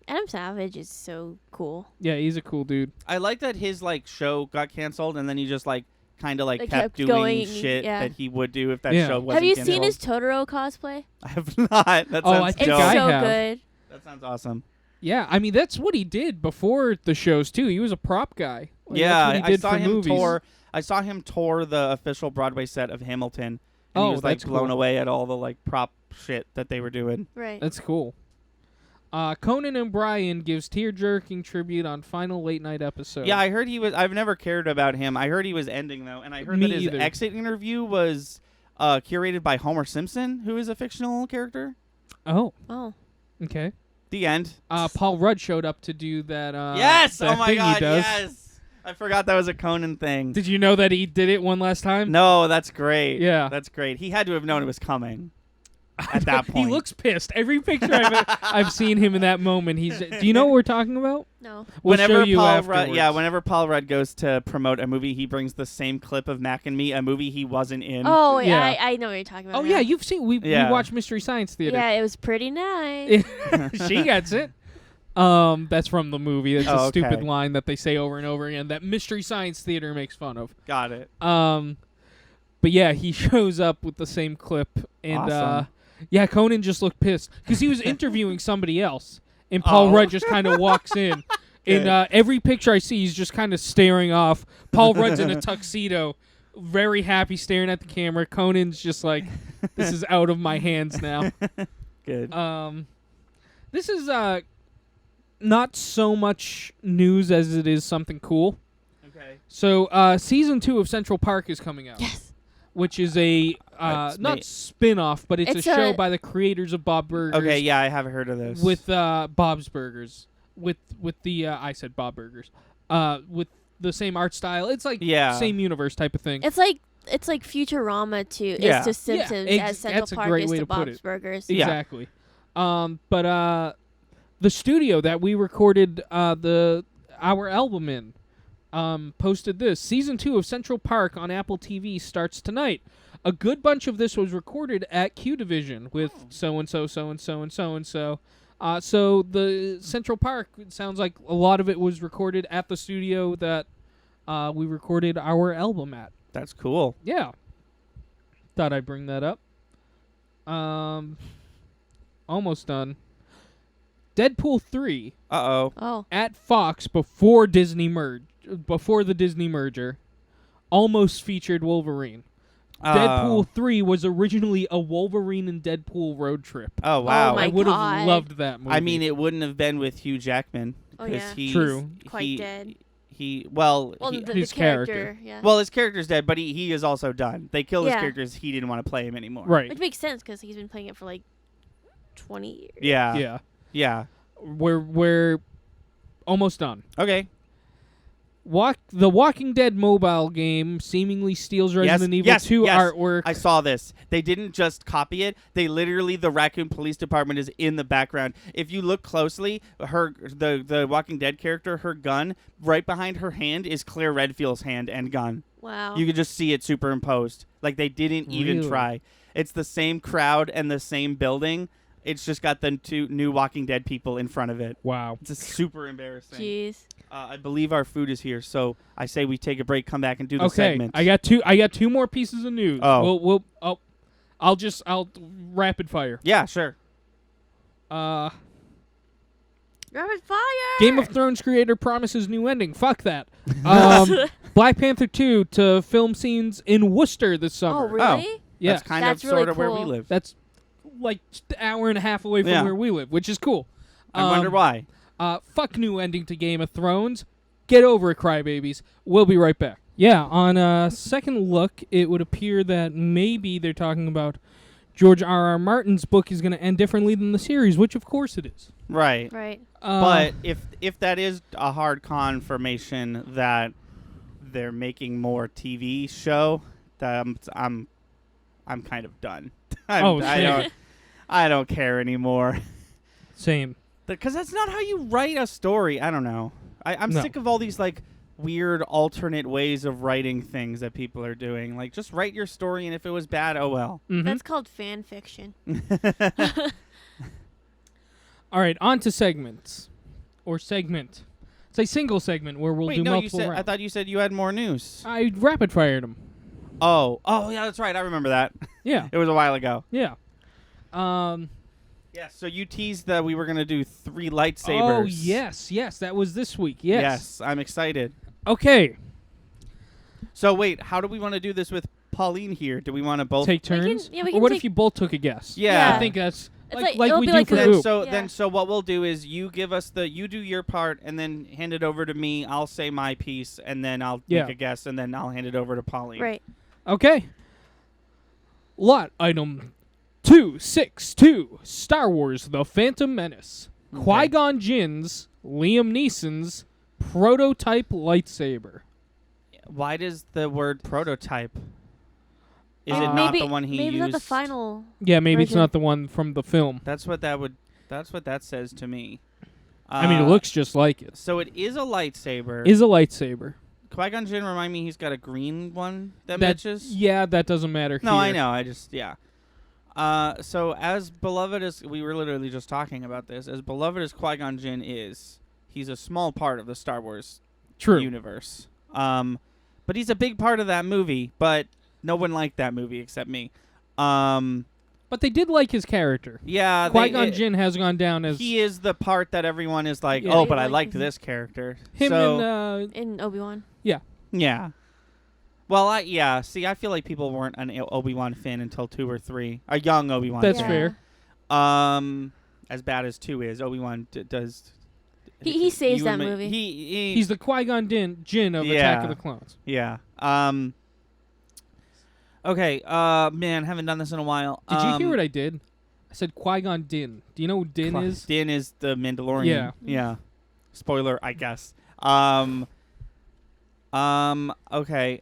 Adam Savage is so cool. Yeah, he's a cool dude. I like that his like show got canceled and then he just like kind of like Like, kept kept doing going, shit yeah. that he would do if that Yeah. show wasn't Have you canceled. seen his Totoro cosplay? I have not. That Oh, sounds I think It's dope. I so have. good. That sounds awesome. Yeah, I mean that's what he did before the shows too. He was a prop guy. Like, Yeah, that's what he I did saw for him movies. tour. I saw him tour the official Broadway set of Hamilton, and he Oh, was like that's blown cool. away at all the like prop shit that they were doing. Right. That's cool. Conan O'Brien gives tear-jerking tribute on final late night episode. Yeah, I heard he was. I've never cared about him. I heard he was ending though, and I heard Me that his either. exit interview was curated by Homer Simpson, who is a fictional character. Oh, Oh. okay. The end. Paul Rudd showed up to do that. Yes! that Oh my thing god! He does. Yes! I forgot that was a Conan thing. Did you know that he did it one last time? No, that's great. Yeah. That's great. He had to have known it was coming at that He point. looks pissed. Every picture I've seen him in that moment. He's. Do you know what we're talking about? No. We'll whenever show you Paul Rudd, afterwards. whenever Paul Rudd goes to promote a movie, he brings the same clip of Mac and Me, a movie he wasn't in. Oh, Yeah. yeah. I know what you're talking about. Oh now. yeah, you've seen. We Yeah. watched Mystery Science Theater. Yeah, it was pretty nice. She gets it. That's from the movie. That's Oh, a stupid okay. line that they say over and over again that Mystery Science Theater makes fun of. Got it. But yeah, he shows up with the same clip, and Awesome. yeah, Conan just looked pissed because he was interviewing somebody else, and Paul Oh. Rudd just kind of walks in. In every picture I see, he's just kind of staring off. Paul Rudd's in a tuxedo, very happy, staring at the camera. Conan's just like, "This is out of my hands now." Good. This is not so much news as it is something cool. Okay. So, season 2 of Central Park is coming out. Yes. Which is a That's not me. spin-off, but it's a It's show a- by the creators of Bob Burgers. Okay. Yeah, I haven't heard of this. With Bob's Burgers, with the I said Bob Burgers, with the same art style. It's like Yeah. same universe type of thing. It's like Futurama to Yeah. it's to Simpsons ex- as Central that's a Park great is way to to put Bob's it. Burgers. Yeah. Exactly. But the studio that we recorded our album in posted this. Season 2 of Central Park on Apple TV starts tonight. A good bunch of this was recorded at Q Division with so-and-so, so-and-so, and so-and-so. So the Central Park, it sounds like a lot of it was recorded at the studio that we recorded our album at. That's cool. Yeah. Thought I'd bring that up. Almost done. Deadpool 3 Uh-oh. Oh. at Fox before the Disney merger almost featured Wolverine. Deadpool 3 was originally a Wolverine and Deadpool road trip. Oh, wow. Oh my I would God. have loved that movie. I mean, it wouldn't have been with Hugh Jackman. Oh, 'cause yeah. he's- True. Quite he, dead. Well, Well, he- the his character. character. Yeah. well, his character's dead, but he is also done. They killed his Yeah. characters. He didn't want to play him anymore. right. Which makes sense because he's been playing it for like 20 years. Yeah. Yeah. Yeah. We're almost done. Okay. The Walking Dead mobile game seemingly steals Resident Evil 2 artwork. I saw this. They didn't just copy it. They literally, the Raccoon Police Department is in the background. If you look closely, the Walking Dead character, her gun right behind her hand is Claire Redfield's hand and gun. Wow. You could just see it superimposed. Like they didn't even Really? try. It's the same crowd and the same building. It's just got the two new Walking Dead people in front of it. Wow. It's super embarrassing. Jeez. I believe our food is here, so I say we take a break, come back, and do the Okay, segment. I got two more pieces of news. Oh. I'll rapid fire. Yeah, sure. Rapid fire. Game of Thrones creator promises new ending. Fuck that. Black Panther 2 to film scenes in Worcester this Oh, summer. really? Yeah, That's kind That's of really sort of where we cool. live. that's like an hour and a half away from Yeah. where we live, which is cool. I wonder why. Fuck new ending to Game of Thrones. Get over it, crybabies. We'll be right back. Yeah, on a second look, it would appear that maybe they're talking about George R.R. Martin's book is going to end differently than the series, which of course it is. Right. Right. But if that is a hard confirmation that they're making more TV show, I'm kind of done. I don't care anymore. Same. Because that's not how you write a story. I don't know. I'm No. sick of all these like weird alternate ways of writing things that people are doing. Like, just write your story, and if it was bad, oh well. Mhm. That's called fan fiction. All right, on to segments. Or segment. It's a single segment where we'll Wait, do no, you multiple said. I rounds. thought you said you had more news. I rapid-fired them. Oh, yeah, that's right. I remember that. Yeah, It was a while ago. yeah. Yeah. So you teased that we were gonna do 3 lightsabers. Oh, yes, that was this week. Yes. Yes, I'm excited. Okay, So wait, how do we want to do this with Pauline here? Do we want to both take We can- turns. yeah, we Or can what take- if you both took a guess? Yeah. I think that's It's like like- it'll we be do like for a- Then Goop. so Yeah. then so what we'll do is you give us you do your part and then hand it over to me. I'll say my piece and then I'll Yeah. make a guess and then I'll hand it over to Pauline. Right. Okay. Lot item 262: Star Wars: The Phantom Menace. Okay. Qui-Gon Jinn's Liam Neeson's prototype lightsaber. Why does the word prototype? Is it Uh, not maybe, the one he maybe used? not the final. Yeah, maybe it's Version. not the one from the film. That's what that says to me. I mean, it looks just like it. So it is a lightsaber. Is a lightsaber. Qui-Gon Jinn remind me he's got a green one that That- matches? Yeah, that doesn't matter. No, here. I know. I just yeah. So as beloved as we were literally just talking about this, as beloved as Qui-Gon Jinn is, he's a small part of the Star Wars True. universe. But he's a big part of that movie. But no one liked that movie except me. But they did like his character. Yeah, Qui-Gon Jinn has gone down as he is the part that everyone is like, Yeah. oh, They but I like liked him. this character. him so, and In Obi-Wan. yeah. Well, yeah. See, I feel like people weren't an Obi-Wan fan until 2 or 3. A young Obi-Wan. That's fan. fair. As bad as 2 is, Obi-Wan does. He saves you that admit- movie. He's the Qui-Gon Jinn of Attack of Yeah. the Clones. Yeah. Okay. Man, haven't done this in a while. Did you hear what I did? I said Qui-Gon Din. Do you know who Din is? Din is the Mandalorian. Yeah. Yeah. Spoiler, I guess. Okay.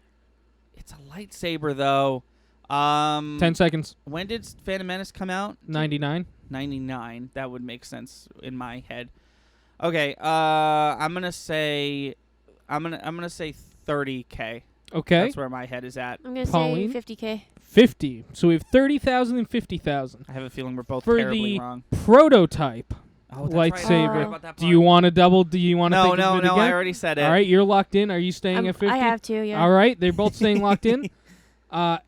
It's a lightsaber though. 10 seconds. When did Phantom Menace come out? 99. 99. That would make sense in my head. Okay. I'm gonna say 30K. Okay. That's where my head is at. I'm gonna Pauline? say 50K. 50. So we have 30,000 and 50,000. I have a feeling we're both For terribly the wrong. Prototype. Oh, that's right. I lightsaber. forgot about that Do you part. want to double? Do you want to No, think no, of it no. again? I already said it. All right, you're locked in. Are you staying at 50? I have to, yeah. All right, they're both staying locked in.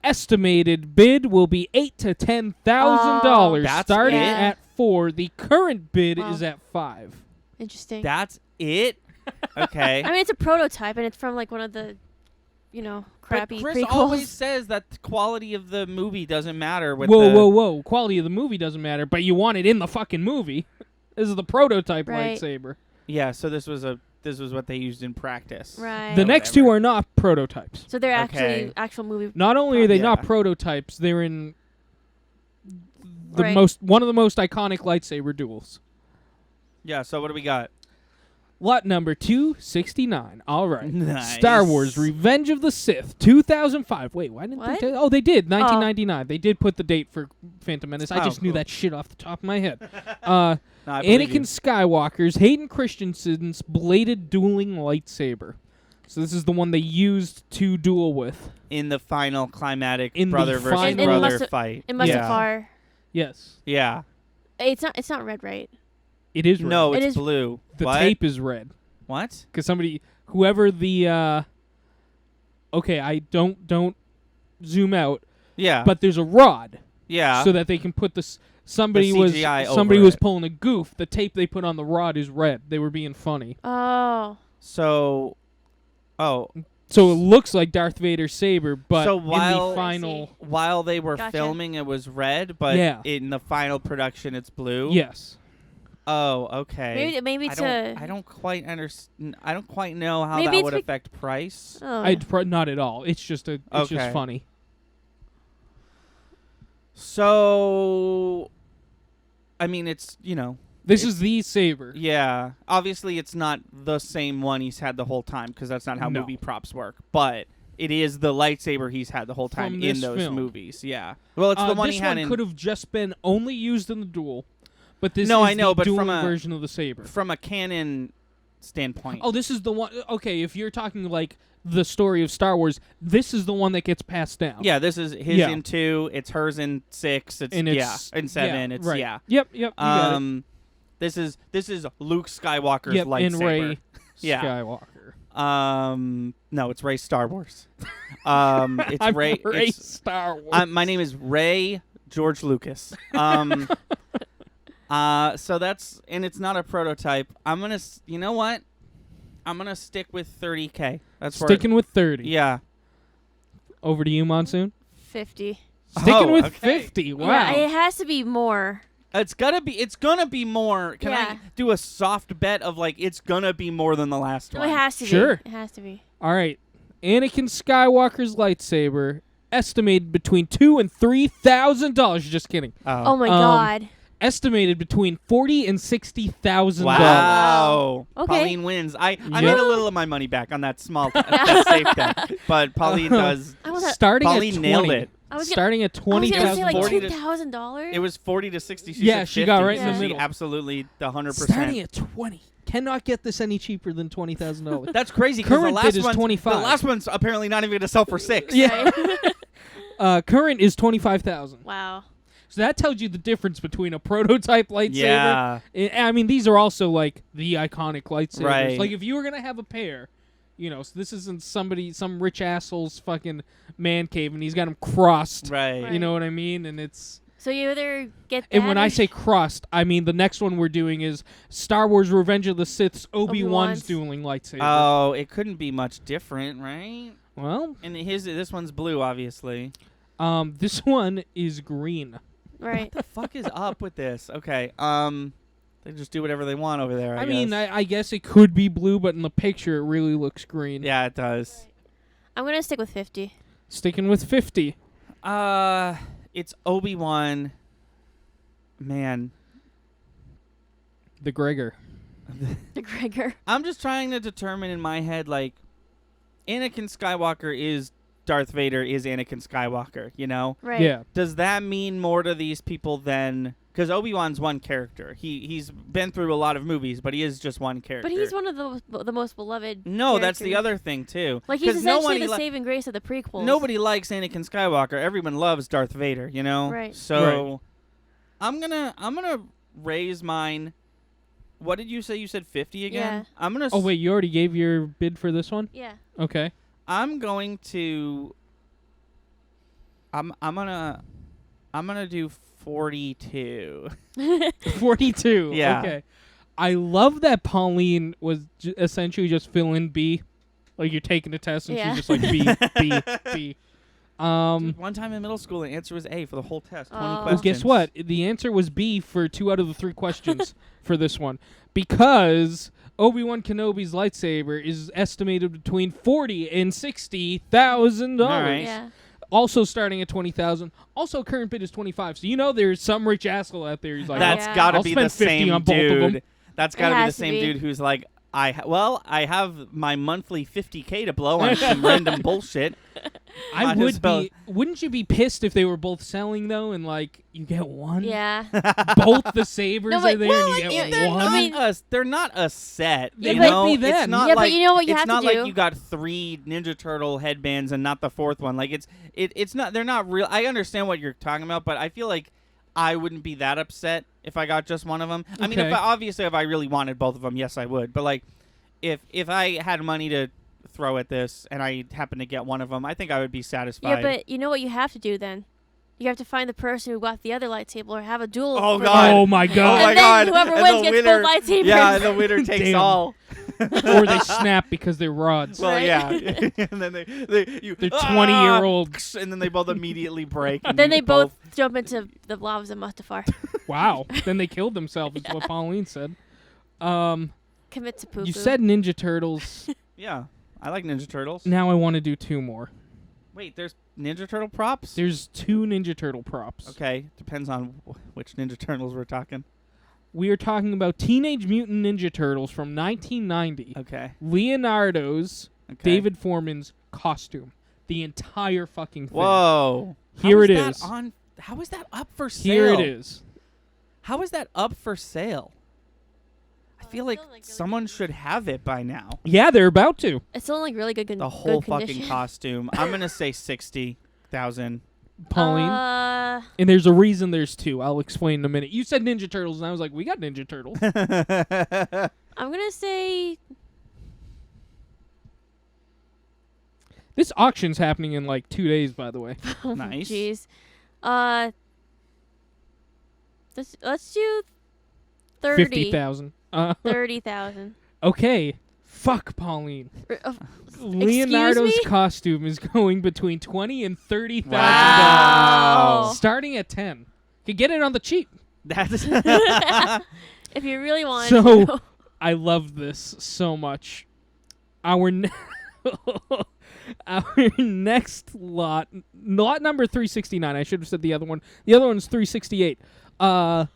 Estimated bid will be $8,000 to $10,000, That's starting it? at 4. The current bid Wow. is at 5. Interesting. That's it. Okay. I mean, it's a prototype, and it's from like one of the, crappy but Chris prequels. always says that the quality of the movie doesn't matter. With Whoa, the, whoa, whoa! Quality of the movie doesn't matter, but you want it in the fucking movie. This is the prototype Right. lightsaber. Yeah. So this was what they used in practice. Right. The next two are not prototypes. So they're Okay. actually actual movie. Not only are they not Yeah. prototypes, they're in the Right. one of the most iconic lightsaber duels. Yeah. So what do we got? Lot number 269. All right. Nice. Star Wars Revenge of the Sith 2005. Wait, why didn't What? they tell? Oh, they did. 1999. They did put the date for Phantom Menace. I Oh, just knew cool. that shit off the top of my head. No, I believe Anakin you. Skywalker's Hayden Christensen's bladed dueling lightsaber. So this is the one they used to duel with. in the final climatic In the brother versus final- brother In fight. In Yeah. Mustafar. Yes. Yeah. It's not red, right? It is red. No, It it's is- blue. The What? tape is red. What? Because whoever the okay, I don't zoom out, Yeah. but there's a rod yeah. so that they can put this. Somebody CGI over was it. pulling a goof. The tape they put on the rod is red. They were being funny, Oh. So. Oh. so it looks like Darth Vader's saber, but So in while- the final, While they were Gotcha. filming, it was red, but Yeah. in the final production, it's blue. yes, Oh, okay. Maybe I to. don't quite understand. I don't quite know how Maybe that it's would bec- affect price. Oh. not at all. It's just it's Okay. just funny. So, I mean, it's This is the saber. yeah. Obviously, it's not the same one he's had the whole time because that's not how No. movie props work. But it is the lightsaber he's had the whole time From in this those film. movies. Yeah. Well, it's the one this he had one in could have just been only used in the duel, but this No, is I know, the but dueling from a- version of the saber. from a canon standpoint. Oh, this is the one. Okay, if you're talking like the story of Star Wars, this is the one that gets passed down. Yeah, this is his Yeah. in 2. It's hers in 6. It's, And it's in 7. yeah, It's right. yeah. Yep. You got it. This is Luke Skywalker's Yep, lightsaber. and Rey Yeah. Skywalker. No, it's Ray Star Wars. It's I'm Ray. Rey It's, Star Wars. my name is Ray George Lucas. So that's, and it's not a prototype. I'm gonna, you know what? I'm gonna stick with 30K. That's where Sticking with 30. yeah. Over to you, Monsoon. 50. Sticking with okay. 50. Wow. Yeah, it has to be more. It's gonna be more. Can Yeah. I do a soft bet of like it's gonna be more than the last No, one? it has to Sure. be. It has to be. All right. Anakin Skywalker's lightsaber estimated between $2,000 and $3,000. Just kidding. Oh my god. Estimated between $40,000 and $60,000. Wow. Okay. Pauline wins. I Yep. made a little of my money back on that small that safe bet, but Pauline does. I was at, Starting Pauline at 20. nailed it. I was gonna, Starting at I was gonna say like $20,000. $2,000. It was 40 to 60. She Yeah, said she got 50, right in the so she middle. absolutely the 100%. Starting at 20. Cannot get this any cheaper than $20,000. That's crazy because the Current last bid is one's 25. The last one's apparently not even going to sell for 6. Yeah. Right? Current is 25,000. Wow. So that tells you the difference between a prototype lightsaber. Yeah. I mean, these are also like the iconic lightsabers. Right. Like if you were gonna have a pair, so this isn't some rich asshole's fucking man cave and he's got them crossed. Right. You know what I mean? And it's. So you either get that And when or I say crossed, I mean the next one we're doing is Star Wars: Revenge of the Sith's Obi-Wan's Obi-Wan's. dueling lightsaber. Oh, it couldn't be much different, right? Well, And this one's blue, obviously. this one is green. right. The fuck is up with this? Okay. They just do whatever they want over there. I mean, guess. I guess it could be blue, but in the picture it really looks green. Yeah, it does. I'm gonna stick with 50. Sticking with 50. It's Obi-Wan. Man, The Gregor. The Gregor. I'm just trying to determine in my head, like, Anakin Skywalker is Darth Vader is Anakin Skywalker, you know? Right. Yeah. Does that mean more to these people than... Because Obi-Wan's one character. He's been through a lot of movies, but he is just one character. But he's one of the most beloved. No, that's the characters. other thing, too. Like he's 'Cause essentially nobody the saving grace of the prequels. Nobody likes Anakin Skywalker. Everyone loves Darth Vader, you know? Right. So I'm gonna raise mine. What did you say? You said 50 again? Yeah. I'm gonna Oh, wait, you already gave your bid for this one? Yeah. Okay. I'm going to I'm gonna do 42. 42. Yeah. Okay. I love that Pauline was essentially just fill in B. Like you're taking a test and Yeah. she's just like B, B, B. Dude, one time in middle school, the answer was A for the whole test. 20 Oh. Well, questions. guess what? The answer was B for 2 out of the 3 questions for this one. Because Obi-Wan Kenobi's lightsaber is estimated between $40,000 and $60,000. All right. Yeah. Also starting at $20,000. Also current bid is $25,000. So you know there's some rich asshole out there who's like, That's Yeah. got to I'll be spend the 50 same on both of them. dude. That's got to It be the has to same be. dude who's like, I have my monthly 50K to blow on some random bullshit. I Might would as well- be. Wouldn't you be pissed if they were both selling though, and like you get one? Yeah. Both the sabers No, are but- there, well, and you get They're one. not I mean- they're not a set. They you might know? be then. It's not Yeah, but like, you know what you it's have to not like do? you got 3 Ninja Turtle headbands and not the 4th one. Like it's not. They're not real. I understand what you're talking about, but I feel like I wouldn't be that upset if I got just one of them. I mean, Okay. obviously, if I really wanted both of them, yes, I would. But like, if I had money to throw at this and I happen to get one of them, I think I would be satisfied. Yeah, but you know what you have to do then? You have to find the person who got the other lightsaber or have a duel. Oh, for God. them. Oh my Oh god! my And then God! whoever And wins the gets winner, both lightsabers. Yeah, and the winner takes Damn. all. Or they snap because they're rods. Well, Right. yeah, and then they're They're 20-year-old. and then they both immediately break. And Then you they both jump into the lavas of Mustafar. Wow. Then they killed themselves. Is what Pauline said. Commit to poo. You said Ninja Turtles. Yeah, I like Ninja Turtles. Now I want to do 2 more. Wait, there's Ninja Turtle props? There's 2 Ninja Turtle props. Okay, depends on which Ninja Turtles we're talking. We are talking about Teenage Mutant Ninja Turtles from 1990. Okay. Leonardo's, Okay. David Foreman's costume. The entire fucking thing. Whoa. Here it that is. How is that up for sale? Here it is. How is that up for sale? I feel like someone should have it by now. Yeah, they're about to. It's still in like really good The whole good condition. fucking costume. I'm gonna say 60,000. Pauline. And there's a reason there's two. I'll explain in a minute. You said Ninja Turtles, and I was like, we got Ninja Turtles. I'm gonna say This auction's happening in like 2 days, by the way. Nice. Jeez. Let's do 30. 50,000. 30,000. Okay. Fuck, Pauline. Leonardo's Excuse me? costume is going between $20,000 and $30,000. Wow. Starting at 10. You get it on the cheap. That's If you really want So to. I love this so much. Our our next lot number 369. I should have said the other one. The other one's 368. the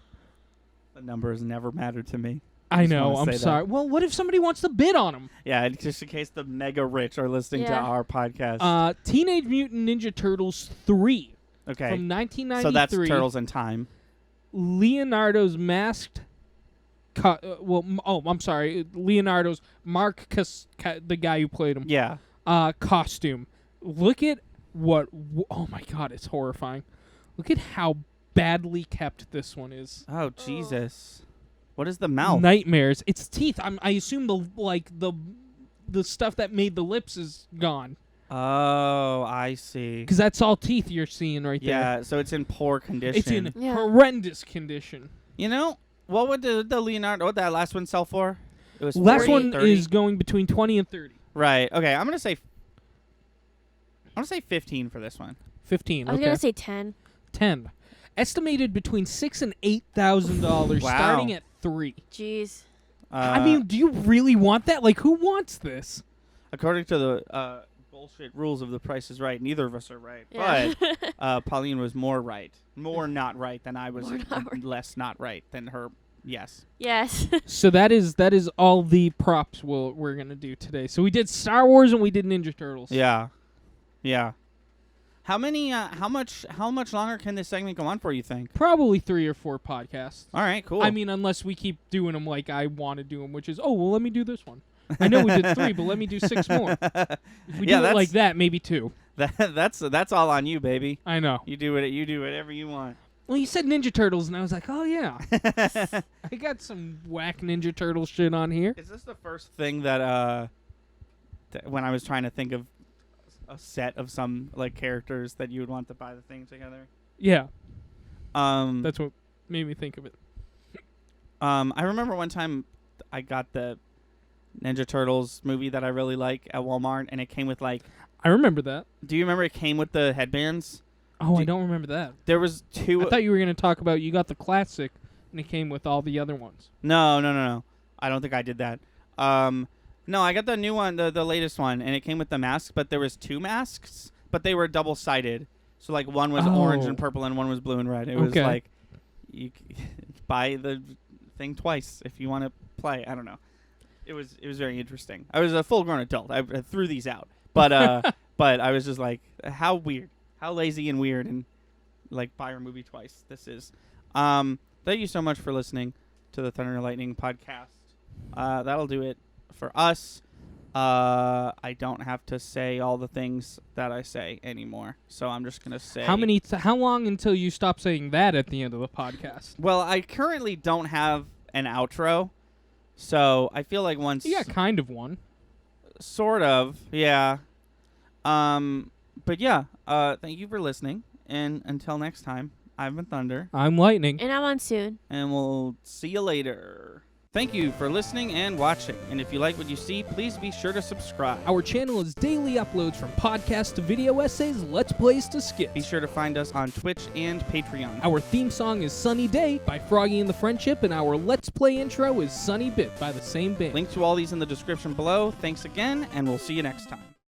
numbers never mattered to me. I Just know. wanna I'm say that. sorry. Well, what if somebody wants to bid on them? Yeah, just in case the mega rich are listening to Yeah. our podcast. Teenage Mutant Ninja Turtles 3 okay. from 1993. So that's Turtles in Time. Leonardo's masked. I'm sorry. Leonardo's the guy who played him. Yeah. Costume. Look at oh my god, it's horrifying. Look at how badly kept this one is. Oh, Jesus. What is the mouth? Nightmares. It's teeth. I assume the stuff that made the lips is gone. Oh, I see. Because that's all teeth you're seeing right there. Yeah, so it's in poor condition. It's in Yeah. horrendous condition. You know, what would the Leonardo, what that last one sell for? It was Last 40, one 30? is going between 20 and 30. Right. Okay, I'm going to say 15 for this one. 15. I was Okay. gonna say 10. 10. Estimated between $6,000 and $8,000, Wow. starting at 3. Jeez. I mean, do you really want that? Like, who wants this? according to the bullshit rules of The Price is Right, neither of us are right. Yeah. But Pauline was more right. More not right than I was. More not right. Less not right than her. Yes. Yes. So that is all the props we're gonna do today. So we did Star Wars and we did Ninja Turtles. Yeah. Yeah. How many? How much longer can this segment go on for? You think? Probably 3 or 4 podcasts. All right. Cool. I mean, unless we keep doing them like I want to do them, which is, let me do this one. I know we did 3, but let me do 6 more. If we do it like that, maybe 2. that's all on you, baby. I know. You do it. You do whatever you want. Well, you said Ninja Turtles, and I was like, oh, yeah. I got some whack Ninja Turtle shit on here. Is this the first thing that when I was trying to think of a set of some like characters that you would want to buy the thing together? Yeah, That's that's what made me think of it. I remember one time I got the Ninja Turtles movie that I really like at Walmart, and it came with like. I remember that. Do you remember it came with the headbands? Oh, I don't remember that. There was 2. I thought you were going to talk about you got the classic, and it came with all the other ones. No. I don't think I did that. No, I got the new one, the latest one, and it came with the mask, but there was 2 masks, but they were double-sided. So like one was orange and purple, and one was blue and red. It was like you buy the thing twice if you want to play. I don't know. It was very interesting. I was a full-grown adult. I threw these out, but but I was just like, how weird, how lazy and weird, and like buy a movie twice. This is. Thank you so much for listening to the Thunder and Lightning podcast. That'll do it for us. I don't have to say all the things that I say anymore, so I'm just gonna say. How long until you stop saying that at the end of the podcast? Well, I currently don't have an outro, so I feel like once. You got kind of one. Sort of, yeah. But yeah. Thank you for listening, and until next time, I've been Thunder, I'm Lightning. And I'm Monsoon. and we'll see you later. Thank you for listening and watching, and if you like what you see, please be sure to subscribe. Our channel is daily uploads from podcasts to video essays, let's plays to skits. Be sure to find us on Twitch and Patreon. Our theme song is Sunny Day by Froggy and the Friendship, and our Let's Play intro is Sunny Bit by the same band. Link to all these in the description below. Thanks again, and we'll see you next time.